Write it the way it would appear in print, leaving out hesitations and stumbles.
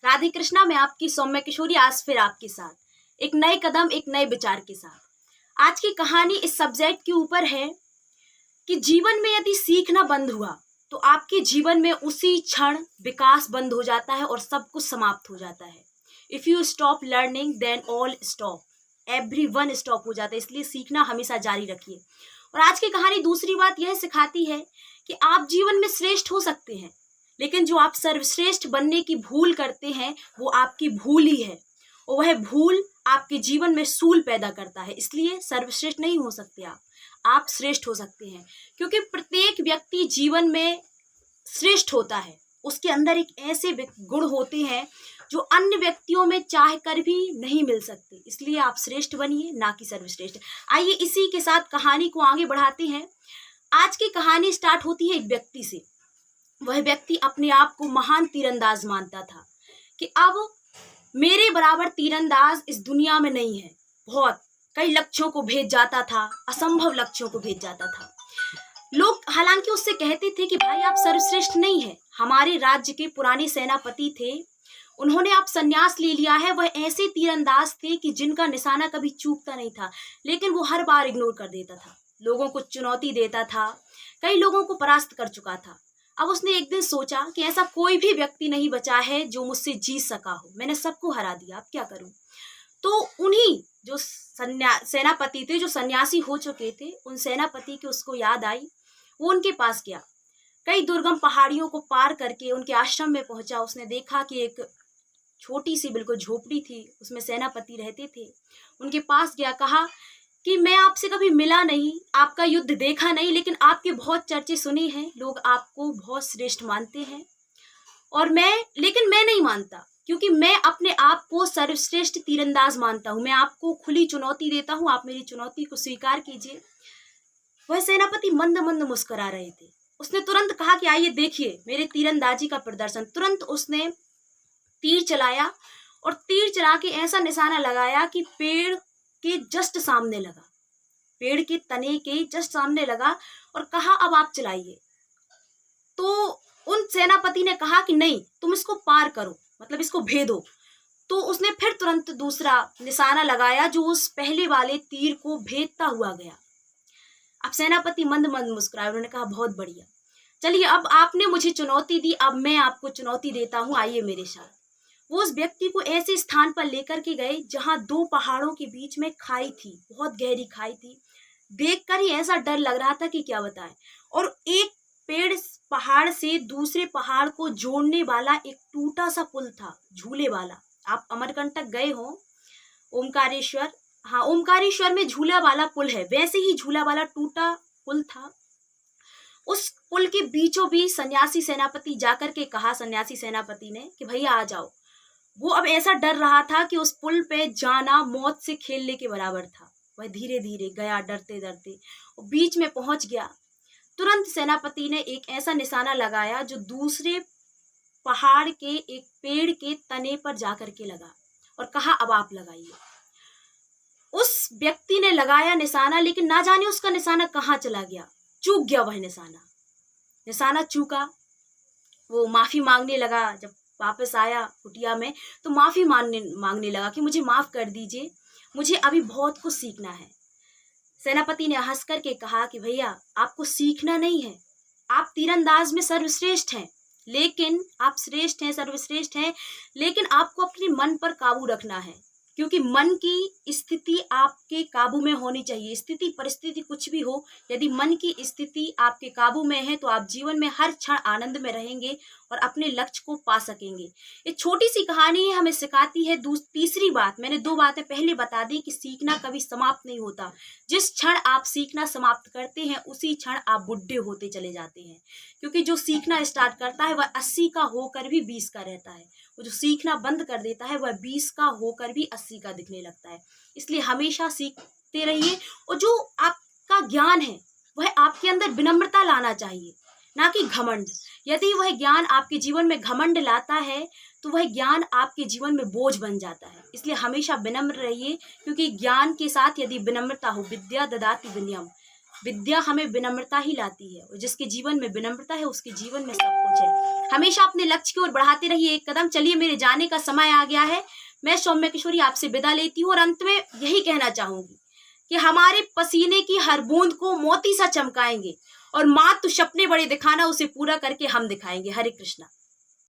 राधे कृष्णा, मैं आपकी सौम्य किशोरी आज फिर आपके साथ एक नए कदम, एक नए विचार के साथ। आज की कहानी इस सब्जेक्ट के ऊपर है कि जीवन में यदि सीखना बंद हुआ तो आपके जीवन में उसी क्षण विकास बंद हो जाता है और सब कुछ समाप्त हो जाता है। If you stop learning then all stop, everyone stop हो जाता है। इसलिए सीखना हमेशा जारी रखिए। और आज की कहानी दूसरी बात यह सिखाती है कि आप जीवन में श्रेष्ठ हो सकते हैं, लेकिन जो आप सर्वश्रेष्ठ बनने की भूल करते हैं वो आपकी भूल ही है, और वह भूल आपके जीवन में सूल पैदा करता है। इसलिए सर्वश्रेष्ठ नहीं हो सकते आप श्रेष्ठ हो सकते हैं, क्योंकि प्रत्येक व्यक्ति जीवन में श्रेष्ठ होता है। उसके अंदर एक ऐसे गुण होते हैं जो अन्य व्यक्तियों में चाह कर भी नहीं मिल सकते। इसलिए आप श्रेष्ठ बनिए, ना कि सर्वश्रेष्ठ। आइए इसी के साथ कहानी को आगे बढ़ाते हैं। आज की कहानी स्टार्ट होती है एक व्यक्ति से। वह व्यक्ति अपने आप को महान तीरंदाज मानता था कि अब मेरे बराबर तीरंदाज इस दुनिया में नहीं है। बहुत कई लक्ष्यों को भेद जाता था, असंभव लक्ष्यों को भेद जाता था। लोग हालांकि उससे कहते थे कि भाई आप सर्वश्रेष्ठ नहीं है। हमारे राज्य के पुराने सेनापति थे, उन्होंने आप संन्यास ले लिया है। वह ऐसे तीरंदाज थे कि जिनका निशाना कभी चूकता नहीं था, लेकिन वो हर बार इग्नोर कर देता था, लोगों को चुनौती देता था, कई लोगों को परास्त कर चुका था। अब उसने एक दिन सोचा कि ऐसा कोई भी व्यक्ति नहीं बचा है जो मुझसे जीत सका हो। मैंने सबको हरा दिया, अब क्या करूं। तो उन्हीं जो सेनापति थे, जो सन्यासी हो चुके थे, उन सेनापति की उसको याद आई। वो उनके पास गया, कई दुर्गम पहाड़ियों को पार करके उनके आश्रम में पहुंचा। उसने देखा कि एक छोटी सी बिल्कुल झोपड़ी थी, उसमें सेनापति रहते थे। उनके पास गया, कहा कि मैं आपसे कभी मिला नहीं, आपका युद्ध देखा नहीं, लेकिन आपके बहुत चर्चे सुने हैं, लोग आपको बहुत श्रेष्ठ मानते हैं, और लेकिन मैं नहीं मानता, क्योंकि मैं अपने आप को सर्वश्रेष्ठ तीरंदाज मानता हूँ। मैं आपको खुली चुनौती देता हूँ, आप मेरी चुनौती को स्वीकार कीजिए। वह सेनापति मंद मंद मुस्कुरा रहे थे। उसने तुरंत कहा कि आइए देखिए मेरे तीरंदाजी का प्रदर्शन। तुरंत उसने तीर चलाया, और तीर चला के ऐसा निशाना लगाया कि पेड़ के जस्ट सामने लगा, पेड़ के तने के जस्ट सामने लगा, और कहा अब आप चलाइए। तो उन सेनापति ने कहा कि नहीं, तुम इसको पार करो, मतलब इसको भेदो। तो उसने फिर तुरंत दूसरा निशाना लगाया जो उस पहले वाले तीर को भेदता हुआ गया। अब सेनापति मंद मंद मुस्कुराए, उन्होंने कहा बहुत बढ़िया, चलिए अब आपने मुझे चुनौती दी, अब मैं आपको चुनौती देता हूँ, आइए मेरे साथ। वो उस व्यक्ति को ऐसे स्थान पर लेकर के गए जहां दो पहाड़ों के बीच में खाई थी, बहुत गहरी खाई थी। देखकर ही ऐसा डर लग रहा था कि क्या बताएं। और एक पहाड़ से दूसरे पहाड़ को जोड़ने वाला एक टूटा सा पुल था, झूले वाला। आप अमरकंटक गए हो, ओमकारेश्वर, हाँ ओमकारेश्वर में झूला वाला पुल है, वैसे ही झूला वाला टूटा पुल था। उस पुल के बीचों बीच सन्यासी सेनापति जाकर के कहा, सन्यासी सेनापति ने, कि भैया आ जाओ। वो अब ऐसा डर रहा था कि उस पुल पे जाना मौत से खेलने के बराबर था। वह धीरे धीरे गया, डरते डरते, और बीच में पहुंच गया। तुरंत सेनापति ने एक ऐसा निशाना लगाया जो दूसरे पहाड़ के एक पेड़ के तने पर जाकर के लगा, और कहा अब आप लगाइए। उस व्यक्ति ने लगाया निशाना, लेकिन ना जाने उसका निशाना कहाँ चला गया, चूक गया। वह निशाना चूका। वो माफी मांगने लगा। जब वापस आया कुटिया में तो माफी मांगने लगा कि मुझे माफ कर दीजिए, मुझे अभी बहुत कुछ सीखना है। सेनापति ने हंस करके कहा कि भैया आपको सीखना नहीं है, आप तीरंदाज में सर्वश्रेष्ठ हैं, लेकिन आप श्रेष्ठ हैं, सर्वश्रेष्ठ हैं, लेकिन आपको अपने मन पर काबू रखना है, क्योंकि मन की स्थिति आपके काबू में होनी चाहिए। स्थिति परिस्थिति कुछ भी हो, यदि मन की स्थिति आपके काबू में है तो आप जीवन में हर क्षण आनंद में रहेंगे और अपने लक्ष्य को पा सकेंगे। ये छोटी सी कहानी हमें सिखाती है तीसरी बात। मैंने दो बातें पहले बता दी कि सीखना कभी समाप्त नहीं होता। जिस क्षण आप सीखना समाप्त करते हैं उसी क्षण आप बुढ़े होते चले जाते हैं, क्योंकि जो सीखना स्टार्ट करता है वह 80 का होकर भी 20 का रहता है, वो जो सीखना बंद कर देता है वह 20 का होकर भी 80 का दिखने लगता है। इसलिए हमेशा सीखते रहिए, और जो आपका ज्ञान है वह आपके अंदर विनम्रता लाना चाहिए, ना कि घमंड। यदि वह ज्ञान आपके जीवन में घमंड लाता है तो वह ज्ञान आपके जीवन में बोझ बन जाता है। इसलिए हमेशा विनम्र रहिए, क्योंकि ज्ञान के साथ यदि विनम्रता हो, विद्या ददाति विनयम, विद्या हमें विनम्रता ही लाती है, और जिसके जीवन में विनम्रता है उसके जीवन में सब कुछ है। हमेशा अपने लक्ष्य की ओर बढ़ाते रहिए एक कदम। चलिए, मेरे जाने का समय आ गया है। मैं सौम्या किशोरी आपसे विदा लेती हूँ और अंत में यही कहना चाहूंगी कि हमारे पसीने की हर बूंद को मोती सा चमकाएंगे, और माँ तू सपने बड़े दिखाना, उसे पूरा करके हम दिखाएंगे। हरे कृष्णा।